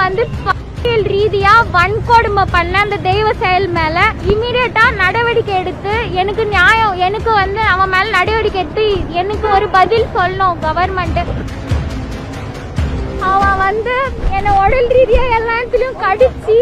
வந்து ரீதியா வன்கொடுமை பண்ண அந்த தெய்வ செயல் மேல இமீடியட்டா நடவடிக்கை எடுத்து எனக்கு நியாயம், எனக்கு வந்து அவன் மேல நடவடிக்கை எடுத்து எனக்கு ஒரு பதில் சொல்லணும் கவர்மெண்ட். அவன் வந்து என்னை உடல் ரீதியா எல்லா இடத்துலயும் கடிச்சு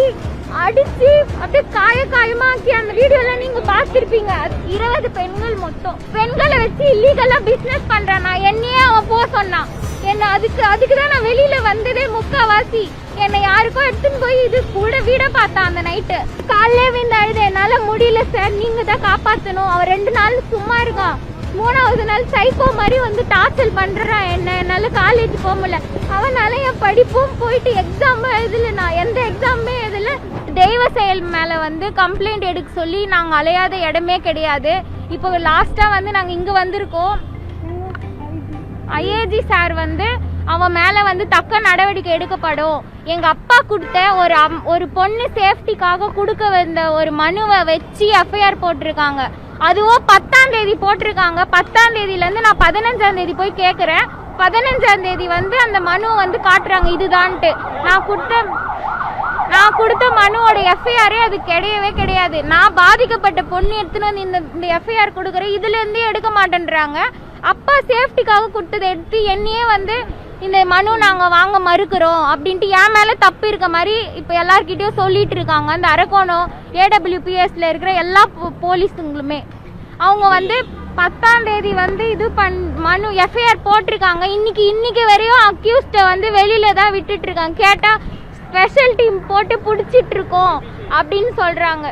அடிச்சு அப்படியே காயமாக்கி அந்த வீடியோல நீங்க பாத்திருப்பீங்க. 20 பெண்கள் மொத்தம் பெண்களை வச்சு இல்லீகலா பிசினஸ் பண்றான். என்னையே அவன் போக சொன்னான். என்ன அதுக்குதான் நான் வெளியில வந்ததே. முக்காவாசி என்னை யாருக்கோ எடுத்துன்னு போய் இது கூட வீட பார்த்தான். அந்த நைட்டு காலையில விழுந்து அழுது என்னால முடியல சார், நீங்க தான் காப்பாத்தணும். அவன் 2 நாள் சும்மா இருக்கான். 3வது நாள் சைக்கோ மாதிரி வந்து டார்ச்சல் பண்றான். என்னால காலேஜ் போக முடியல. அவனால என் படிப்பும் போயிட்டு எக்ஸாம் எழுதல. நான் எந்த எக்ஸாமுமே எழுதல. தெய்வ செயல் மேல வந்து கம்ப்ளைண்ட் எடுக்க சொல்லி நாங்க அலையாத இடமே கிடையாது. இப்போ லாஸ்டா வந்து நாங்க இங்க வந்திருக்கோம். ஐஏஜி சார் வந்து அவன் மேல வந்து தக்க நடவடிக்கை எடுக்கப்படும். எங்க அப்பா கொடுத்த ஒரு பொண்ணு சேஃப்டிக்காக கொடுக்க வந்த ஒரு மனுவை வச்சு எஃப்ஐஆர் போட்டிருக்காங்க. அதுவும் 10ஆம் தேதி போட்டிருக்காங்க. 10ஆம் தேதியில இருந்து நான் 15ஆம் தேதி போய் கேக்குறேன். 15ஆம் தேதி வந்து அந்த மனுவை வந்து காட்டுறாங்க இதுதான்ட்டு. நான் கொடுத்த மனுவோட எஃப்ஐஆரே அது கிடையவே கிடையாது. நான் பாதிக்கப்பட்ட பொண்ணு எடுத்துன்னு வந்து இந்த எஃப்ஐஆர் கொடுக்குறேன், இதுல இருந்தே எடுக்க மாட்டேன்றாங்க. அப்பா சேஃப்டிக்காக கொடுத்ததை எடுத்து என்னையே வந்து இந்த மனு நாங்க வாங்க மறுக்கிறோம் அப்படின்ட்டு என் மேல தப்பு இருக்க மாதிரி இப்ப எல்லார்கிட்டயும் சொல்லிட்டு இருக்காங்க. அந்த அரக்கோணம் AWPSல இருக்கிற எல்லா போலீஸுங்களுமே அவங்க வந்து 10ஆம் தேதி வந்து இது மனு எஃப்ஐஆர் போட்டிருக்காங்க. இன்னைக்கு வரையும் அக்யூஸ்ட வந்து வெளியில தான் விட்டுட்டு இருக்காங்க. கேட்டா ஸ்பெஷல் டீம் போட்டு புடிச்சிட்டு இருக்கோம் அப்படின்னு சொல்றாங்க.